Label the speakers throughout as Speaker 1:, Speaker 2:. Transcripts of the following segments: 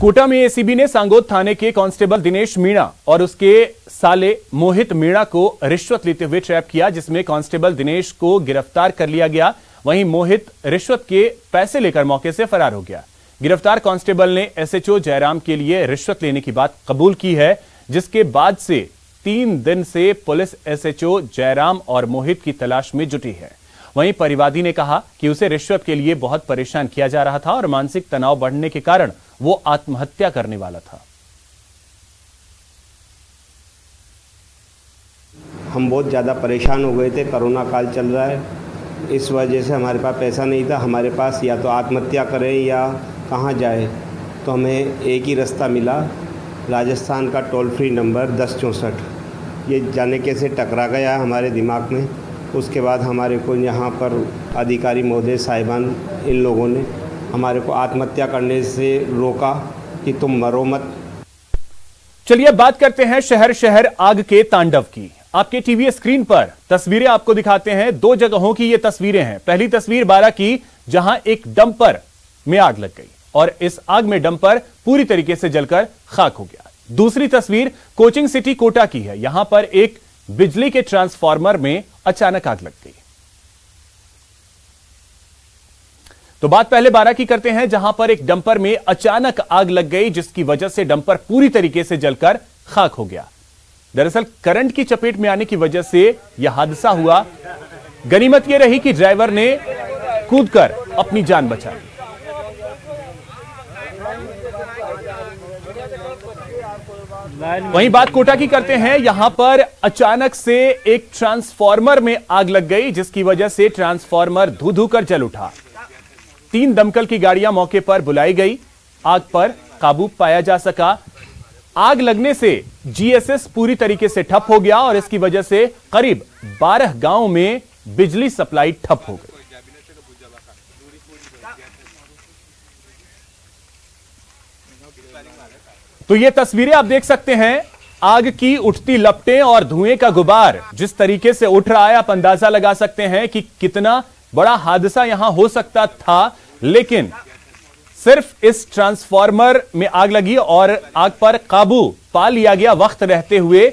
Speaker 1: कोटा में एसीबी ने सांगोद थाने के कांस्टेबल दिनेश मीणा और उसके साले मोहित मीणा को रिश्वत लेते हुए ट्रैप किया, जिसमें कांस्टेबल दिनेश को गिरफ्तार कर लिया गया। वहीं मोहित रिश्वत के पैसे लेकर मौके से फरार हो गया। गिरफ्तार कांस्टेबल ने एसएचओ जयराम के लिए रिश्वत लेने की बात कबूल की है, जिसके बाद से 3 दिन से पुलिस एसएचओ जयराम और मोहित की तलाश में जुटी है। वहीं परिवादी ने कहा कि उसे रिश्वत के लिए बहुत परेशान किया जा रहा था और मानसिक तनाव बढ़ने के कारण वो आत्महत्या करने वाला था।
Speaker 2: हम बहुत ज़्यादा परेशान हो गए थे, कोरोना काल चल रहा है, इस वजह से हमारे पास पैसा नहीं था। हमारे पास या तो आत्महत्या करें या कहाँ जाए, तो हमें एक ही रास्ता मिला, राजस्थान का टोल फ्री नंबर 1064। ये जाने कैसे टकरा गया हमारे दिमाग में। उसके बाद हमारे को यहाँ पर अधिकारी महोदय साहिबान इन लोगों ने हमारे को आत्महत्या करने से रोका कि तुम मरो मत।
Speaker 1: चलिए बात करते हैं शहर शहर आग के तांडव की। आपके टीवी स्क्रीन पर तस्वीरें आपको दिखाते हैं। 2 जगहों की ये तस्वीरें हैं। पहली तस्वीर 12 की, जहां एक डंपर में आग लग गई और इस आग में डंपर पूरी तरीके से जलकर खाक हो गया। दूसरी तस्वीर कोचिंग सिटी कोटा की है। यहां पर एक बिजली के ट्रांसफार्मर में अचानक आग लग गई। तो बात पहले 12 की करते हैं, जहां पर एक डंपर में अचानक आग लग गई, जिसकी वजह से डंपर पूरी तरीके से जलकर खाक हो गया। दरअसल करंट की चपेट में आने की वजह से यह हादसा हुआ। गनीमत यह रही कि ड्राइवर ने कूदकर अपनी जान बचाई। वहीं बात कोटा की करते हैं। यहां पर अचानक से एक ट्रांसफार्मर में आग लग गई, जिसकी वजह से ट्रांसफार्मर धू-धू कर जल उठा। 3 दमकल की गाड़ियां मौके पर बुलाई गई। आग पर काबू पाया जा सका। आग लगने से जीएसएस पूरी तरीके से ठप हो गया और इसकी वजह से करीब 12 गांवों में बिजली सप्लाई ठप हो गई। तो ये तस्वीरें आप देख सकते हैं। आग की उठती लपटें और धुएं का गुबार जिस तरीके से उठ रहा है, आप अंदाजा लगा सकते हैं कि कितना बड़ा हादसा यहां हो सकता था। लेकिन सिर्फ इस ट्रांसफार्मर में आग लगी और आग पर काबू पा लिया गया वक्त रहते हुए।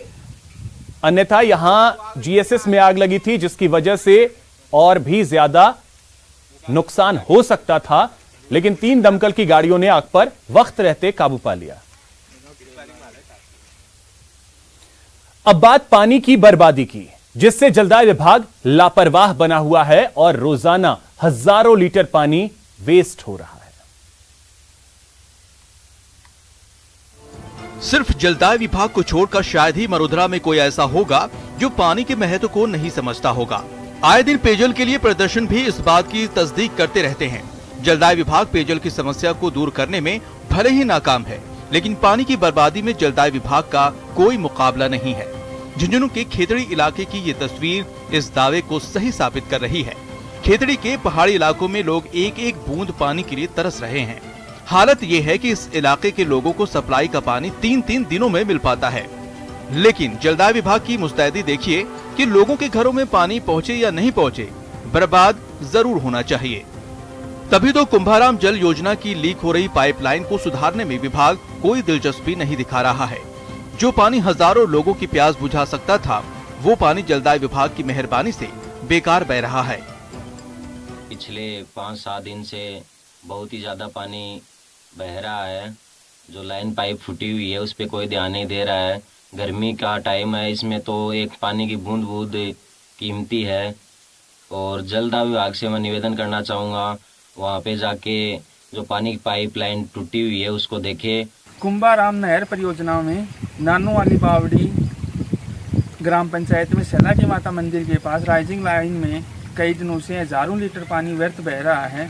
Speaker 1: अन्यथा यहां जीएसएस में आग लगी थी, जिसकी वजह से और भी ज्यादा नुकसान हो सकता था। लेकिन 3 दमकल की गाड़ियों ने आग पर वक्त रहते काबू पा लिया। अब बात पानी की बर्बादी की, जिससे जलदाय विभाग लापरवाह बना हुआ है और रोजाना हजारों लीटर पानी वेस्ट हो रहा है।
Speaker 3: सिर्फ जलदाय विभाग को छोड़कर शायद ही मरुधरा में कोई ऐसा होगा जो पानी के महत्व को नहीं समझता होगा। आए दिन पेयजल के लिए प्रदर्शन भी इस बात की तस्दीक करते रहते हैं। जलदाय विभाग पेयजल की समस्या को दूर करने में भले ही नाकाम है, लेकिन पानी की बर्बादी में जलदाय विभाग का कोई मुकाबला नहीं है। झुंझुनू के खेतड़ी इलाके की ये तस्वीर इस दावे को सही साबित कर रही है। खेतड़ी के पहाड़ी इलाकों में लोग एक एक बूंद पानी के लिए तरस रहे हैं। हालत ये है कि इस इलाके के लोगों को सप्लाई का पानी 3-3 दिनों में मिल पाता है। लेकिन जलदाय विभाग की मुस्तैदी देखिए कि लोगों के घरों में पानी पहुँचे या नहीं पहुँचे, बर्बाद जरूर होना चाहिए। तभी तो कुंभाराम जल योजना की लीक हो रही पाइपलाइन को सुधारने में विभाग कोई दिलचस्पी नहीं दिखा रहा है। जो पानी हजारों लोगों की प्यास बुझा सकता था, वो पानी जलदाय विभाग की मेहरबानी से बेकार बह रहा है।
Speaker 4: पिछले 5-7 दिन से बहुत ही ज्यादा पानी बह रहा है। जो लाइन पाइप फूटी हुई है उस पे कोई ध्यान नहीं दे रहा है। गर्मी का टाइम है, इसमें तो एक पानी की बूंद बूंद कीमती है। और जलदाय विभाग से मैं निवेदन करना चाहूँगा, वहाँ पे जाके जो पानी की पाइपलाइन टूटी हुई है उसको देखे।
Speaker 5: कुंभाराम नहर परियोजना में नानू वाली बावड़ी ग्राम पंचायत में सला की माता मंदिर के पास राइजिंग लाइन में कई दिनों से हजारों लीटर पानी व्यर्थ बह रहा है।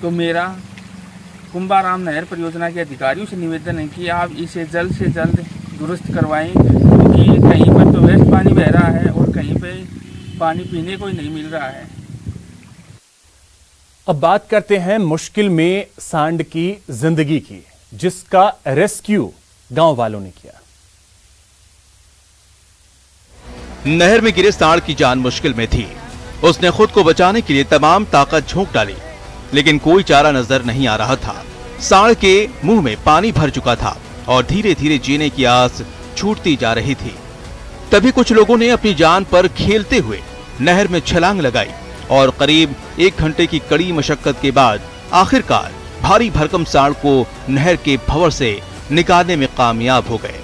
Speaker 5: तो मेरा कुंभाराम नहर परियोजना के अधिकारियों से निवेदन है कि आप इसे जल्द से जल्द दुरुस्त करवाएं, क्योंकि कहीं पर तो व्यर्थ पानी बह रहा है और कहीं पे पानी पीने को ही नहीं मिल रहा है।
Speaker 1: अब बात करते हैं मुश्किल में सांड की जिंदगी की, जिसका रेस्क्यू गांव वालों ने किया।
Speaker 3: नहर में गिरे सांड की जान मुश्किल में थी। उसने खुद को बचाने के लिए तमाम ताकत झोंक डाली, लेकिन कोई चारा नजर नहीं आ रहा था। सांड के मुंह में पानी भर चुका था और धीरे धीरे जीने की आस छूटती जा रही थी। तभी कुछ लोगों ने अपनी जान पर खेलते हुए नहर में छलांग लगाई और करीब 1 घंटे की कड़ी मशक्कत के बाद आखिरकार भारी भरकम सांड को नहर के भंवर से निकालने में कामयाब हो गए।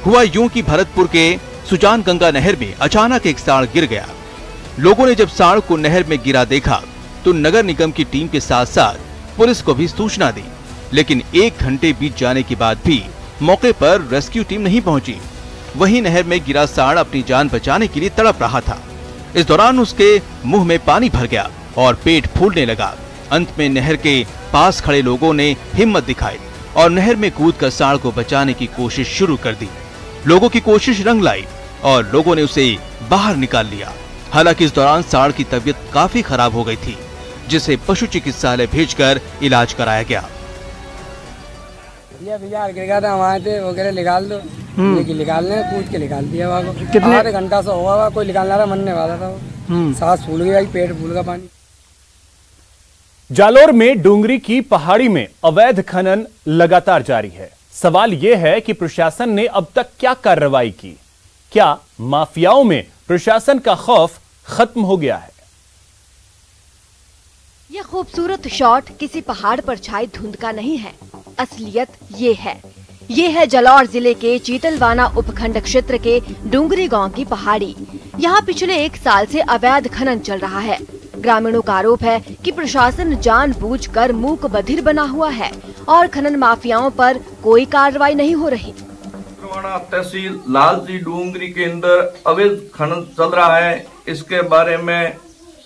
Speaker 3: हुआ यूं कि भरतपुर के सुजान गंगा नहर में अचानक एक सांड गिर गया। लोगों ने जब सांड को नहर में गिरा देखा तो नगर निगम की टीम के साथ साथ पुलिस को भी सूचना दी, लेकिन 1 घंटे बीत जाने के बाद भी मौके पर रेस्क्यू टीम नहीं पहुंची। वहीं नहर में गिरा सांड अपनी जान बचाने के लिए तड़प रहा था। इस दौरान उसके मुंह में पानी भर गया और पेट फूलने लगा। अंत में नहर के पास खड़े लोगों ने हिम्मत दिखाई और नहर में कूदकर सांड को बचाने की कोशिश शुरू कर दी। लोगों की कोशिश रंग लाई और लोगों ने उसे बाहर निकाल लिया। हालांकि इस दौरान सांड की तबीयत काफी खराब हो गई थी, जिसे पशु चिकित्सालय भेजकर इलाज कराया गया।
Speaker 6: भैया गिर था, वहाँ थे वो कह रहे निकाल दो, लेकिन निकालने कूद के निकाल दिया वहाँ को। कितने आधे घंटा से हुआ वहाँ, कोई निकालना रहा, मरने वाला था वो। सांस फूल गया, पेट फूल गया पानी।
Speaker 1: जालोर में डूंगरी की पहाड़ी में अवैध खनन लगातार जारी है। सवाल यह है कि प्रशासन ने अब तक क्या कार्रवाई की? क्या माफियाओं में प्रशासन का खौफ खत्म हो गया है?
Speaker 7: यह खूबसूरत शॉट किसी पहाड़ पर छाई धुंध का नहीं है। असलियत ये है जालोर जिले के चीतलवाना उपखंड क्षेत्र के डूंगरी गांव की पहाड़ी। यहाँ पिछले 1 साल से अवैध खनन चल रहा है। ग्रामीणों का आरोप है कि प्रशासन जानबूझकर मूक बधिर बना हुआ है और खनन माफियाओं पर कोई कार्रवाई नहीं हो रही।
Speaker 8: तहसील लालजी डूंगरी के अंदर अवैध खनन चल रहा है। इसके बारे में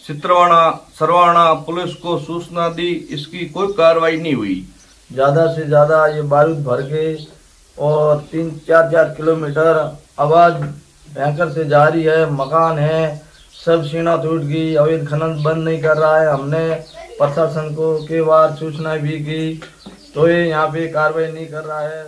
Speaker 8: चित्रवाना सरवाना पुलिस को सूचना दी, इसकी कोई कार्रवाई नहीं हुई। ज्यादा से ज्यादा ये बारूद भर के और 3-4 किलोमीटर आवाज भयंकर से जारी है। मकान है, सब सीना टूट गई। अवैध खनन बंद नहीं कर रहा है। हमने प्रशासन को कई बार सूचना भी की, तो ये यहाँ पे कार्रवाई नहीं कर रहा है।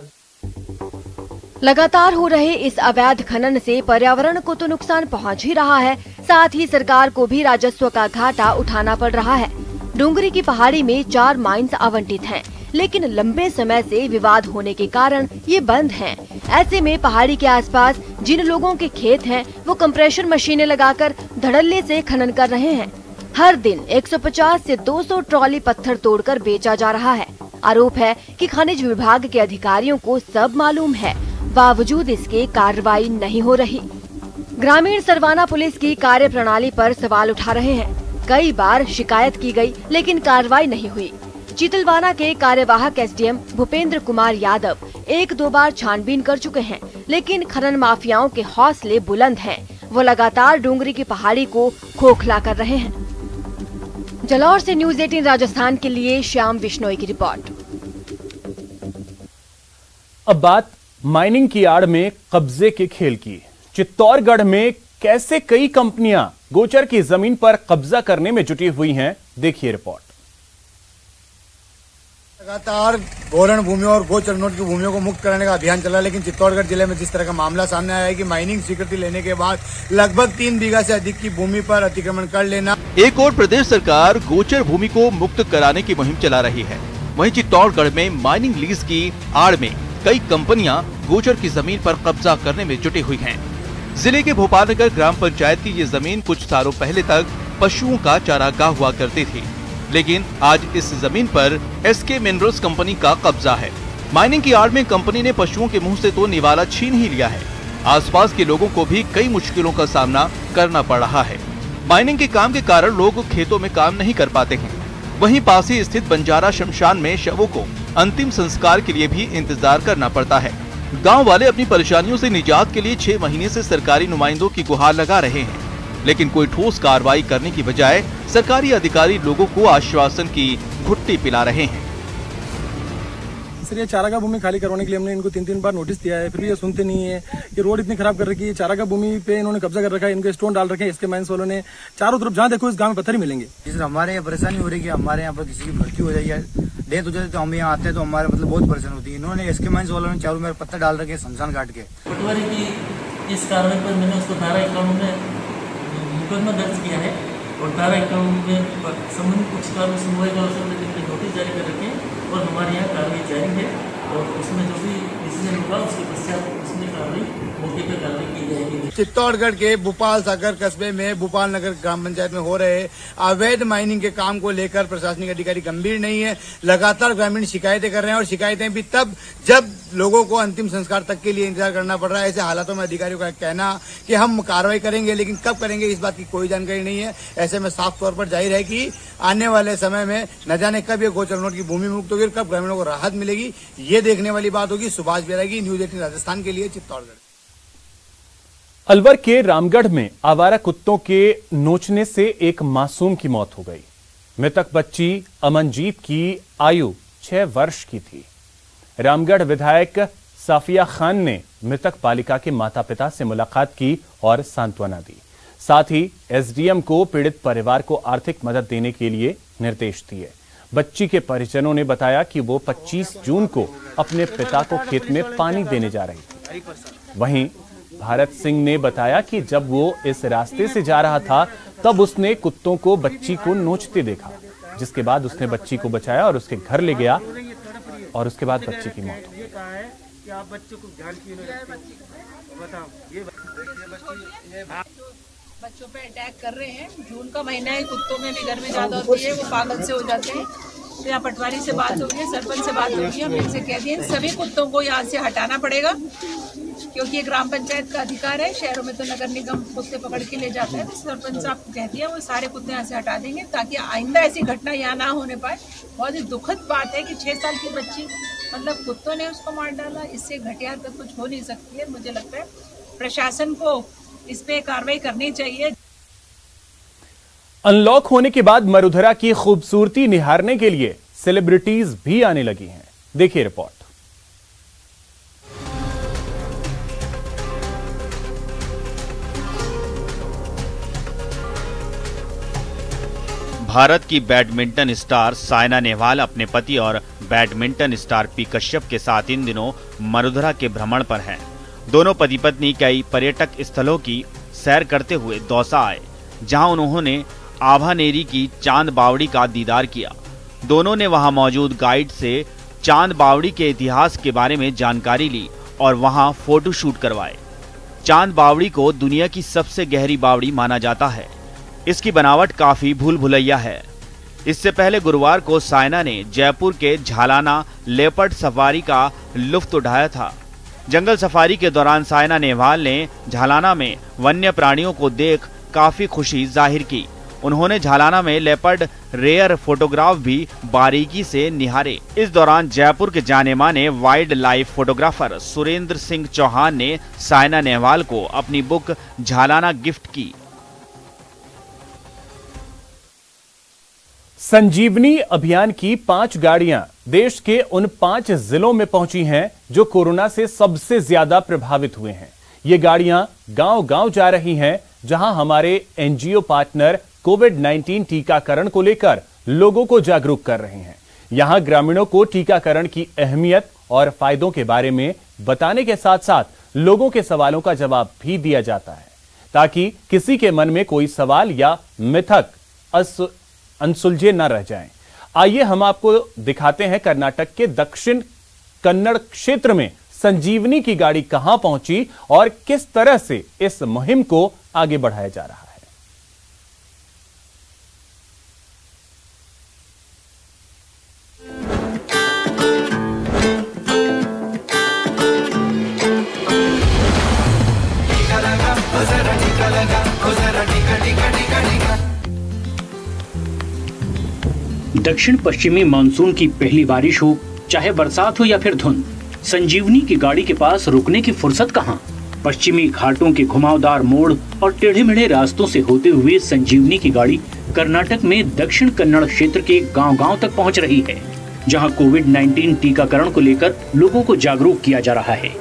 Speaker 7: लगातार हो रहे इस अवैध खनन से पर्यावरण को तो नुकसान पहुंच ही रहा है, साथ ही सरकार को भी राजस्व का घाटा उठाना पड़ रहा है। डूंगरी की पहाड़ी में 4 माइंस आवंटित हैं, लेकिन लंबे समय से विवाद होने के कारण ये बंद हैं। ऐसे में पहाड़ी के आसपास जिन लोगों के खेत हैं, वो कंप्रेशर मशीनें लगाकर धड़ल्ले से खनन कर रहे हैं। हर दिन 150 से 200 ट्रॉली पत्थर तोड़कर बेचा जा रहा है। आरोप है कि खनिज विभाग के अधिकारियों को सब मालूम है, बावजूद इसके कार्रवाई नहीं हो रही। ग्रामीण सरवाना पुलिस की कार्य प्रणाली पर सवाल उठा रहे हैं। कई बार शिकायत की गई, लेकिन कार्रवाई नहीं हुई। चीतलवाना के कार्यवाहक एसडीएम भूपेंद्र कुमार यादव 1-2 बार छानबीन कर चुके हैं, लेकिन खनन माफियाओं के हौसले बुलंद हैं। वो लगातार डूंगरी की पहाड़ी को खोखला कर रहे हैं। जालोर से न्यूज़ 18 राजस्थान के लिए श्याम बिश्नोई की रिपोर्ट।
Speaker 1: अब बात माइनिंग की आड़ में कब्जे के खेल की। चित्तौड़गढ़ में कैसे कई कंपनियां गोचर की जमीन पर कब्जा करने में जुटी हुई हैं, देखिए रिपोर्ट।
Speaker 9: लगातार गोरण भूमि और गोचर नोट की भूमियों को मुक्त कराने का अभियान चल रहा है, लेकिन चित्तौड़गढ़ जिले में जिस तरह का मामला सामने आया है कि माइनिंग स्वीकृति लेने के बाद लगभग 3 बीघा से अधिक की भूमि पर अतिक्रमण कर लेना।
Speaker 3: एक और प्रदेश सरकार गोचर भूमि को मुक्त कराने की मुहिम चला रही है, वहीं चित्तौड़गढ़ में माइनिंग लीज की आड़ में कई कंपनियां गोचर की जमीन पर कब्जा करने में जुटी हुई हैं। जिले के भोपालनगर ग्राम पंचायत की ये जमीन कुछ सालों पहले तक पशुओं का चारागाह हुआ करती थी, लेकिन आज इस जमीन पर एसके मिनरल्स कंपनी का कब्जा है। माइनिंग की आड़ में कंपनी ने पशुओं के मुंह से तो निवाला छीन ही लिया है। आसपास के लोगों को भी कई मुश्किलों का सामना करना पड़ रहा है। माइनिंग के काम के कारण लोग खेतों में काम नहीं कर पाते हैं। वहीं पास ही स्थित बंजारा शमशान में शवों को अंतिम संस्कार के लिए भी इंतजार करना पड़ता है। गांव वाले अपनी परेशानियों से निजात के लिए 6 महीने से सरकारी नुमाइंदों की गुहार लगा रहे हैं, लेकिन कोई ठोस कार्रवाई करने की बजाय सरकारी अधिकारी लोगों को आश्वासन की घुट्टी पिला रहे हैं।
Speaker 5: सर, ये चारागाह भूमि खाली करवाने के लिए हमने इनको 3-3 बार नोटिस दिया है, फिर भी ये सुनते नहीं है। ये रोड इतनी खराब कर रखी है, चारागाह भूमि पे इन्होंने कब्जा कर रखा है, इनके स्टोन डाल रखे हैं इसके माइंस वालों ने। चारों तरफ जहाँ देखो इस गांव में पत्थर ही मिलेंगे।
Speaker 9: इसलिए हमारे यहाँ परेशानी हो रही है, हमारे यहाँ पर किसी की मृत्यु हो जाएगी, डेथ हो जाती है, तो हम यहाँ आते हैं तो हमारे मतलब बहुत परेशानी होती है। इन्होंने इसके माइंस वालों ने चारों में पत्थर डाल रखे हैं शमशान घाट के।
Speaker 10: पटवारी की इस कार्रवाई पर मैंने उसको धारा 51 में मुकदमा दर्ज किया है और धारा 51 में संबंधित पक्षकारों से सुनवाई का अवसर देने के लिए नोटिस जारी कर रखे हैं। और हमारे यहाँ कार्रवाई जारी है और उसमें जो भी डिसीजन होगा उसके पश्चात उसमें कार्रवाई मौके पर कार्रवाई की जाएगी।
Speaker 9: चित्तौड़गढ़ के भोपाल सागर कस्बे में भोपाल नगर ग्राम पंचायत में हो रहे अवैध माइनिंग के काम को लेकर प्रशासनिक अधिकारी गंभीर नहीं है। लगातार ग्रामीण शिकायतें कर रहे हैं और शिकायतें भी तब जब लोगों को अंतिम संस्कार तक के लिए इंतजार करना पड़ रहा है। ऐसे हालातों में अधिकारियों का कहना कि हम कार्रवाई करेंगे, लेकिन कब करेंगे इस बात की कोई जानकारी नहीं है। ऐसे में साफ तौर पर जाहिर है कि आने वाले समय में न जाने कब ये गोचर नोट की भूमि मुक्त होगी और कब ग्रामीणों को राहत मिलेगी, ये देखने वाली बात होगी। सुभाष बैरागी, न्यूज 18 राजस्थान के लिए, चित्तौड़गढ़।
Speaker 1: अलवर के रामगढ़ में आवारा कुत्तों के नोचने से एक मासूम की मौत हो गई। मृतक बच्ची अमनजीत की आयु 6 वर्ष की थी। रामगढ़ विधायक साफिया खान ने मृतक बालिका के माता पिता से मुलाकात की और सांत्वना दी। साथ ही एसडीएम को पीड़ित परिवार को आर्थिक मदद देने के लिए निर्देश दिए। बच्ची के परिजनों ने बताया कि वो 25 जून को अपने पिता को खेत में पानी देने जा रही थी। वहीं भारत सिंह ने बताया कि जब वो इस रास्ते से जा रहा था तब उसने कुत्तों को बच्ची को नोचते देखा, जिसके बाद उसने बच्ची को बचाया और उसके घर ले गया और उसके बाद बच्ची की मौत हो गई।
Speaker 11: बच्चों पे अटैक कर रहे हैं। जून का महीना है, कुत्तों में भी गर्मी ज्यादा होती है, वो पागल से हो जाते हैं। तो यहाँ पटवारी से बात होगी, सरपंच से बात होगी, हम इनसे कह दिए सभी कुत्तों को यहाँ से हटाना पड़ेगा, क्योंकि ये ग्राम पंचायत का अधिकार है। शहरों में तो नगर निगम कुत्ते पकड़ के ले जाता है। तो सरपंच साहब कह दिया वो सारे कुत्ते यहाँ से हटा देंगे ताकि आइंदा ऐसी घटना यहाँ ना होने पाए। बहुत ही दुखद बात है कि 6 साल की बच्ची मतलब कुत्तों ने उसको मार डाला। इससे घटिया तो कुछ हो नहीं सकती है। मुझे लगता है प्रशासन को इस पे कार्रवाई करनी चाहिए।
Speaker 1: अनलॉक होने के बाद मरुधरा की खूबसूरती निहारने के लिए सेलिब्रिटीज भी आने लगी हैं। देखिए रिपोर्ट।
Speaker 12: भारत की बैडमिंटन स्टार साइना नेहवाल अपने पति और बैडमिंटन स्टार पी कश्यप के साथ इन दिनों मरुधरा के भ्रमण पर हैं। दोनों पति पत्नी कई पर्यटक स्थलों की सैर करते हुए दौसा आए, जहां उन्होंने आभानेरी की चांद बावड़ी का दीदार किया। दोनों ने वहां मौजूद गाइड से चांद बावड़ी के इतिहास के बारे में जानकारी ली और वहां फोटो शूट करवाए। चांद बावड़ी को दुनिया की सबसे गहरी बावड़ी माना जाता है। इसकी बनावट काफी भूल भुलैया है। इससे पहले गुरुवार को साइना ने जयपुर के झालाना लेपर्ड सफारी का लुत्फ उठाया था। जंगल सफारी के दौरान साइना नेहवाल ने झालाना में वन्य प्राणियों को देख काफी खुशी जाहिर की। उन्होंने झालाना में लेपर्ड रेयर फोटोग्राफ भी बारीकी से निहारे। इस दौरान जयपुर के जाने माने wild life photographer Surendra Singh Chauhan ने साइना नेहवाल को अपनी बुक झालाना गिफ्ट की।
Speaker 1: संजीवनी अभियान की 5 गाड़ियां देश के उन 5 जिलों में पहुंची हैं जो कोरोना से सबसे ज्यादा प्रभावित हुए हैं। ये गाड़ियां गांव-गांव जा रही हैं, जहां हमारे एनजीओ पार्टनर कोविड-19 टीकाकरण को लेकर लोगों को जागरूक कर रहे हैं। यहां ग्रामीणों को टीकाकरण की अहमियत और फायदों के बारे में बताने के साथ साथ लोगों के सवालों का जवाब भी दिया जाता है, ताकि किसी के मन में कोई सवाल या मिथक अनसुलझे न रह जाएं। आइए हम आपको दिखाते हैं कर्नाटक के दक्षिण कन्नड़ क्षेत्र में संजीवनी की गाड़ी कहां पहुंची और किस तरह से इस मुहिम को आगे बढ़ाया जा रहा है।
Speaker 13: दक्षिण पश्चिमी मानसून की पहली बारिश हो, चाहे बरसात हो या फिर धुंध, संजीवनी की गाड़ी के पास रुकने की फुर्सत कहां। पश्चिमी घाटों के घुमावदार मोड़ और टेढ़े मेढ़े रास्तों से होते हुए संजीवनी की गाड़ी कर्नाटक में दक्षिण कन्नड़ क्षेत्र के गांव-गांव तक पहुंच रही है, जहां कोविड-19 टीकाकरण को लेकर लोगों को जागरूक किया जा रहा है।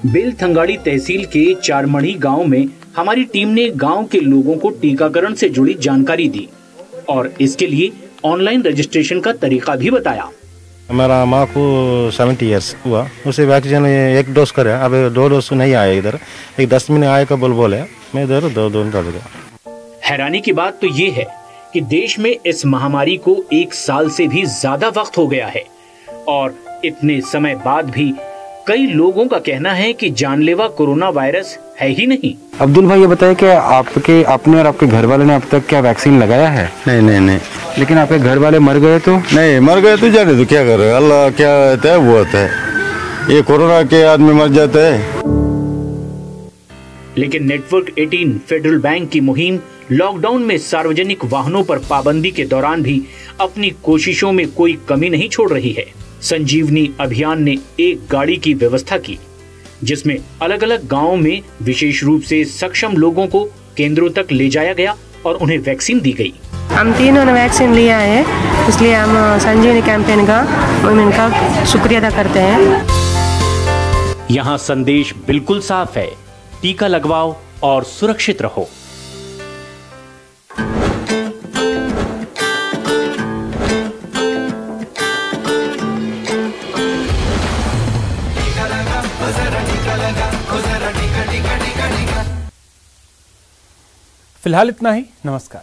Speaker 13: बेलथंगाड़ी तहसील के चारमढ़ी गांव में हमारी टीम ने गांव के लोगों को टीकाकरण से जुड़ी जानकारी दी और इसके लिए ऑनलाइन रजिस्ट्रेशन का तरीका भी बताया।
Speaker 14: हमारा माँ को 70 ईयर्स हुआ, उसे वैक्सीन 1 डोज करे, अब 2 डोज नहीं आया इधर, एक 10 मिनट आए का बोले, मैं इधर 2 डाल गया।
Speaker 13: हैरानी की बात तो ये है कि देश में इस महामारी को 1 साल से भी ज्यादा वक्त हो गया है और इतने समय बाद भी कई लोगों का कहना है कि जानलेवा कोरोना वायरस है ही नहीं।
Speaker 15: अब्दुल भाई, ये बताइए कि आपने और आपके घर वाले ने अब तक क्या वैक्सीन लगाया है?
Speaker 14: नहीं।
Speaker 15: लेकिन आपके घर वाले मर गए तो?
Speaker 14: नहीं, मर गए तो जाने तो क्या कर रहे, अल्लाह क्या होता है वो होता है, ये कोरोना के आदमी मर जाते हैं।
Speaker 13: लेकिन नेटवर्क 18 फेडरल बैंक की मुहिम लॉकडाउन में सार्वजनिक वाहनों पर पाबंदी के दौरान भी अपनी कोशिशों में कोई कमी नहीं छोड़ रही है। संजीवनी अभियान ने एक गाड़ी की व्यवस्था की जिसमें अलग अलग गांवों में विशेष रूप से सक्षम लोगों को केंद्रों तक ले जाया गया और उन्हें वैक्सीन दी गई।
Speaker 16: हम तीनों ने वैक्सीन लिया है, इसलिए हम संजीवनी कैंपेन का इनका शुक्रिया अदा करते हैं।
Speaker 13: यहाँ संदेश बिल्कुल साफ है, टीका लगवाओ और सुरक्षित रहो।
Speaker 1: फिलहाल इतना ही, नमस्कार।